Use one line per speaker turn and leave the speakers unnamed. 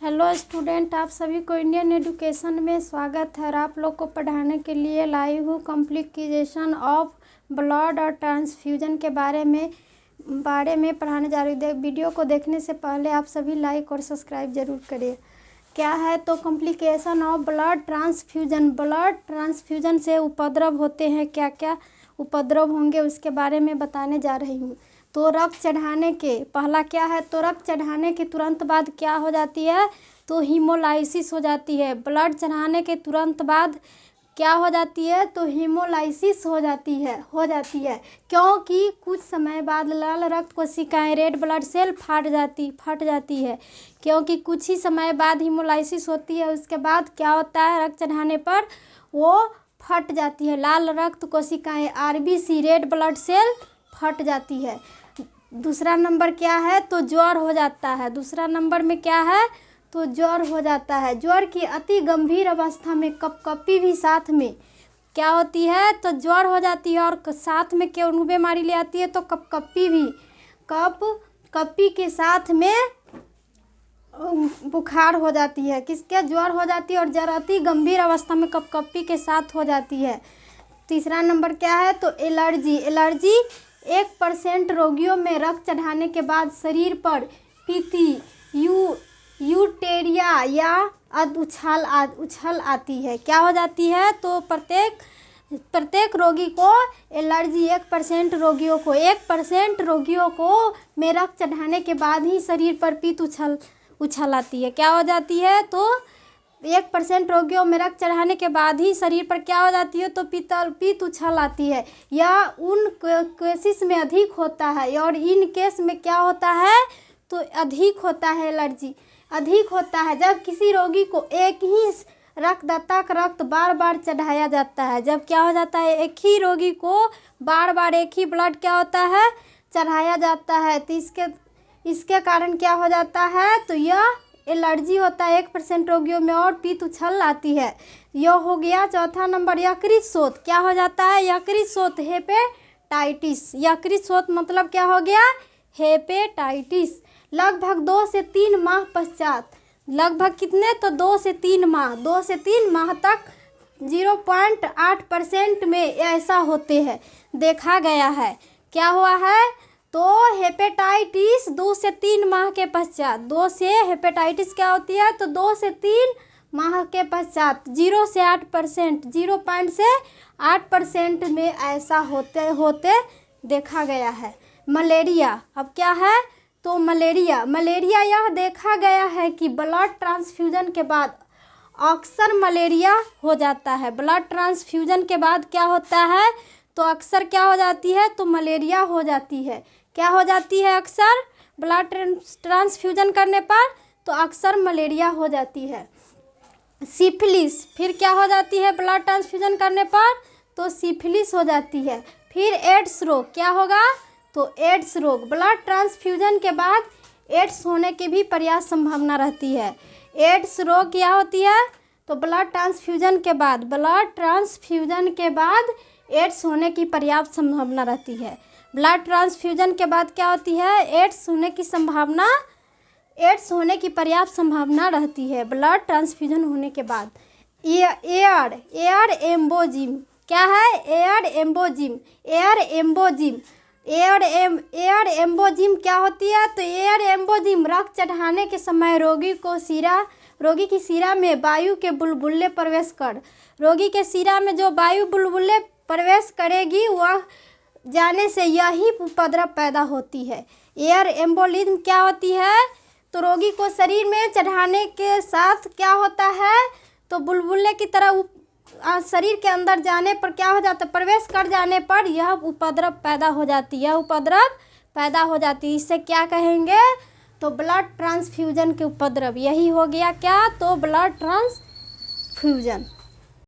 Hello student, आप सभी को इंडियन एजुकेशन में स्वागत है। और आप लोग को पढ़ाने के लिए लाई हूँ कॉम्प्लिकेशन ऑफ ब्लड और ट्रांसफ्यूजन के बारे में पढ़ाने जा रही हूँ। वीडियो को देखने से पहले आप सभी लाइक और सब्सक्राइब जरूर करिए। क्या है तो कॉम्प्लिकेशन ऑफ ब्लड ट्रांसफ्यूजन से उपद्रव होते हैं। क्या क्या उपद्रव होंगे उसके बारे में बताने जा रही हूँ। तो रक्त चढ़ाने के पहला क्या है, तो रक्त चढ़ाने के तुरंत बाद क्या हो जाती है, तो हीमोलाइसिस हो जाती है। ब्लड चढ़ाने के तुरंत बाद क्या हो जाती है, तो हीमोलाइसिस हो जाती है क्योंकि कुछ समय बाद लाल रक्त कोशिकाएं रेड ब्लड सेल फट जाती है क्योंकि कुछ ही समय बाद हीमोलाइसिस होती है। उसके बाद क्या होता है, रक्त चढ़ाने पर वो फट जाती है। लाल रक्त कोशिकाएं आरबीसी रेड ब्लड सेल फट जाती है। दूसरा नंबर क्या है, तो ज्वर हो जाता है। दूसरा नंबर में क्या है, तो ज्वर हो जाता है। ज्वर की अति गंभीर अवस्था में कपकपी भी साथ में क्या होती है, तो ज्वर हो जाती है। और साथ में क्यों बीमारी ले आती है, तो कपकपी के साथ में बुखार हो जाती है। किसके ज्वर हो जाती है और ज्वर अति गंभीर अवस्था में कपकपी के साथ हो जाती है। तीसरा नंबर क्या है, तो एलर्जी 1% रोगियों में रक्त चढ़ाने के बाद शरीर पर पीती यूटेरिया या उछल आती है। क्या हो जाती है, तो प्रत्येक रोगी को एलर्जी 1% रोगियों को में रक्त चढ़ाने के बाद ही शरीर पर पीत उछल आती है। क्या हो जाती है, तो 1% रोगियों में रक्त चढ़ाने के बाद ही शरीर पर क्या हो जाती है, तो पीत उछल आती है। या उन केसेस में अधिक होता है और इन केस में क्या होता है, तो अधिक होता है। एलर्जी अधिक होता है जब किसी रोगी को एक ही रक्तदाता का रक्त बार बार चढ़ाया जाता है। जब क्या हो जाता है, एक ही रोगी को बार बार एक ही ब्लड क्या होता है, चढ़ाया जाता है। तो इसके कारण क्या हो जाता है, तो यह एलर्जी होता है 1% रोगियों में और पीत उछल आती है। यह हो गया। चौथा नंबर यकृत शोथ। क्या हो जाता है, यकृत शोथ हेपेटाइटिस। यकृत शोथ मतलब क्या हो गया, हेपेटाइटिस। लगभग 2 से 3 माह पश्चात, लगभग कितने, तो 2 से 3 माह तक 0.8% में ऐसा होते हैं, देखा गया है। क्या हुआ है, तो हेपेटाइटिस 2 से 3 माह के पश्चात, 2 से हेपेटाइटिस क्या होती है, तो 2 से 3 माह के पश्चात 0.8% में ऐसा होते देखा गया है। मलेरिया, अब क्या है, तो मलेरिया यह देखा गया है कि ब्लड ट्रांसफ्यूजन के बाद अक्सर मलेरिया हो जाता है। ब्लड ट्रांसफ्यूजन के बाद क्या होता है, तो अक्सर क्या हो जाती है, तो मलेरिया हो जाती है। क्या हो जाती है, अक्सर ब्लड ट्रांसफ्यूजन करने पर तो अक्सर मलेरिया हो जाती है। सिफिलिस, फिर क्या हो जाती है ब्लड ट्रांसफ्यूजन करने पर, तो सिफिलिस हो जाती है। फिर एड्स रोग, क्या होगा, तो एड्स रोग। ब्लड ट्रांसफ्यूजन के बाद एड्स होने की भी पर्याप्त संभावना रहती है। एड्स रोग क्या होती है, तो ब्लड ट्रांसफ्यूजन के बाद एड्स होने की पर्याप्त संभावना रहती है। ब्लड ट्रांसफ्यूजन के बाद क्या होती है, एड्स होने की पर्याप्त संभावना रहती है ब्लड ट्रांसफ्यूजन होने के बाद। एयर एम्बोजिम, क्या है, एयर एम्बोजिम क्या होती है, तो एयर एम्बोजिम रक्त चढ़ाने के समय रोगी की शिरा में वायु के बुलबुले रोगी के शिरा में जो वायु बुलबुले प्रवेश करेगी वह जाने से यही उपद्रव पैदा होती है। एयर एम्बोलिज्म क्या होती है, तो रोगी को शरीर में चढ़ाने के साथ क्या होता है, तो बुलबुले की तरह शरीर के अंदर जाने पर क्या हो जाता है, प्रवेश कर जाने पर यह उपद्रव पैदा हो जाती है। इससे क्या कहेंगे, तो ब्लड ट्रांसफ्यूजन के उपद्रव। यही हो गया क्या, तो ब्लड ट्रांसफ्यूजन।